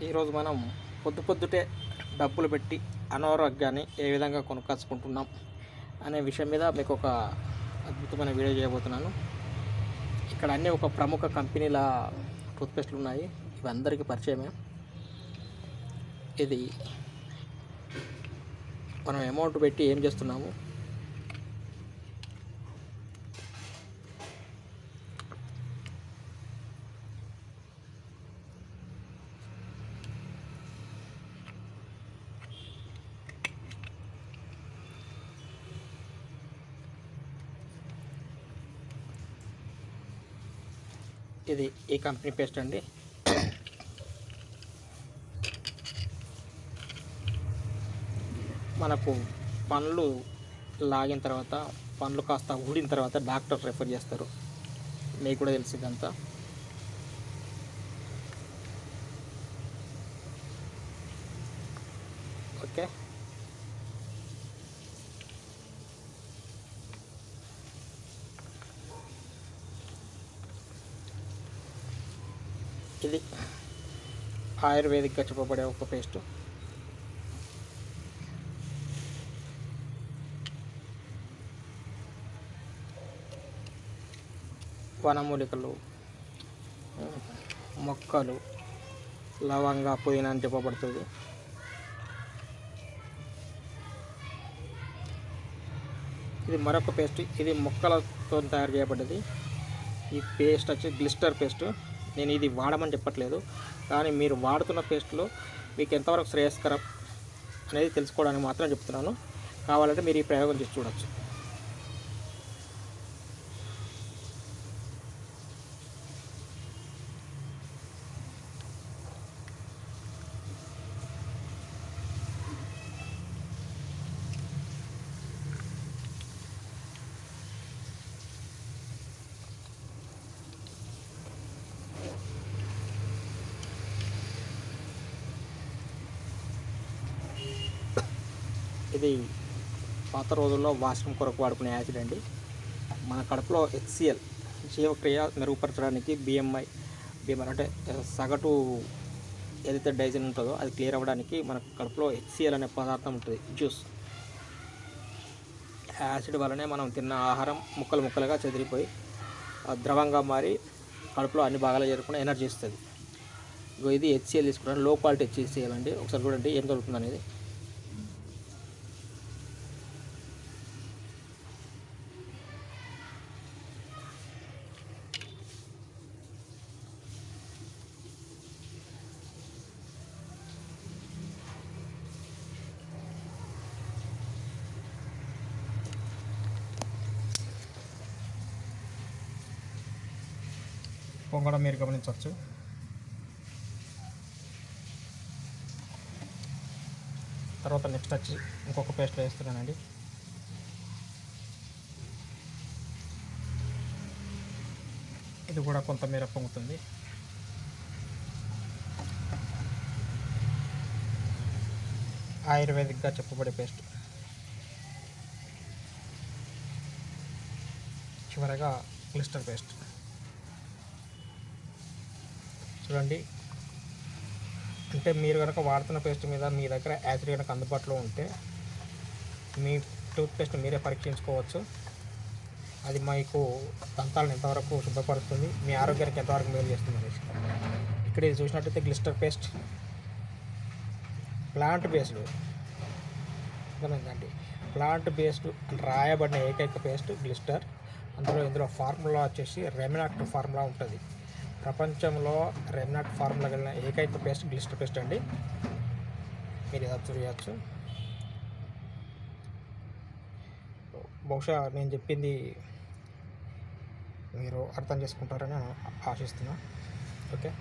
ఈరోజు మనం పొద్దుటే డబ్బులు పెట్టి అనారోగ్యాన్ని ఏ విధంగా కొనుక్కొచ్చుకుంటున్నాం అనే విషయం మీద మీకు ఒక అద్భుతమైన వీడియో చేయబోతున్నాను. ఇక్కడ అన్నీ ఒక ప్రముఖ కంపెనీల టూత్పేస్ట్లు ఉన్నాయి. ఇవి అందరికీ పరిచయమే. ఇది మనం అమౌంట్ పెట్టి ఏం చేస్తున్నాము, ఇది ఈ కంపెనీ పేస్ట్ అండి. మనకు పళ్ళు లాగిన తర్వాత, పళ్ళు కాస్త ఊడిన తర్వాత డాక్టర్ రెఫర్ చేస్తారు. మీకు కూడా తెలిసి ఇదంతా. ఓకే, ఇది ఆయుర్వేదిక్గా చెప్పబడే ఒక పేస్టు. వనమూలికలు, మొక్కలు, లవంగా, పుదీనా అని చెప్పబడుతుంది. ఇది మరొక పేస్ట్. ఇది మొక్కలతో తయారు చేయబడ్డది. ఈ పేస్ట్ వచ్చి గ్లిస్టర్ పేస్ట్. నేను ఇది వాడమని చెప్పట్లేదు, కానీ మీరు వాడుతున్న పేస్ట్లో మీకు ఎంతవరకు శ్రేయస్కరం అనేది తెలుసుకోవడానికి మాత్రం చెప్తున్నాను. కావాలంటే మీరు ఈ ప్రయోగం చేసి చూడవచ్చు. ఇది పాత రోజుల్లో వాష్రూమ్ కొరకు వాడుకునే యాసిడ్ అండి. మన కడుపులో HCl జీవక్రియ మెరుగుపరచడానికి, బిఎంఐ అంటే సగటు ఏదైతే డైజెన్ ఉంటుందో అది క్లియర్ అవ్వడానికి మన కడుపులో HCl అనే పదార్థం ఉంటుంది. జ్యూస్ యాసిడ్ వల్లనే మనం తిన్న ఆహారం ముక్కలుగా చెదిరిపోయి ద్రవంగా మారి కడుపులో అన్ని భాగాలు చేరుకుని ఎనర్జీ ఇస్తుంది. ఇది HCl తీసుకున్నాను, లో క్వాలిటీ HCl అండి. ఒకసారి చూడండి ఏం దొరుకుతుంది అనేది. పొంగడం మీరు గమనించవచ్చు. తర్వాత నెక్స్ట్ వచ్చి ఇంకొక పేస్ట్ వేస్తున్నానండి. ఇది కూడా కొంతమేర పొంగుతుంది. ఆయుర్వేదిక్గా చెప్పబడే పేస్ట్. చివరగా గ్లిస్టర్ పేస్ట్. చూడండి, అంటే మీరు కనుక వాడుతున్న పేస్ట్ మీద మీ దగ్గర యాసిడ్ కనుక అందుబాటులో ఉంటే మీ టూత్పేస్ట్ మీరే పరీక్షించుకోవచ్చు. అది మీకు దంతాలను ఎంతవరకు శుభ్రపరుస్తుంది, మీ ఆరోగ్యానికి ఎంతవరకు మేలు చేస్తుంది అనేసి. ఇక్కడ ఇది చూసినట్టయితే గ్లిస్టర్ పేస్ట్ ప్లాంట్ బేస్డ్ అండి. ప్లాంట్ బేస్డ్ రాయబడిన ఏకైక పేస్ట్ గ్లిస్టర్. ఇందులో ఫార్ములా వచ్చేసి రెమినాక్ట్ ఫార్ములా ఉంటుంది. ప్రపంచంలో రెమినాక్ట్ ఫార్ములా కలిగిన ఏకైక పేస్ట్ గ్లిస్టర్ పేస్ట్ అండి. మీరు ఇది అబ్జర్వ్ చేయవచ్చు. బహుశా నేను చెప్పింది మీరు అర్థం చేసుకుంటారని ఆశిస్తున్నా. ఓకే.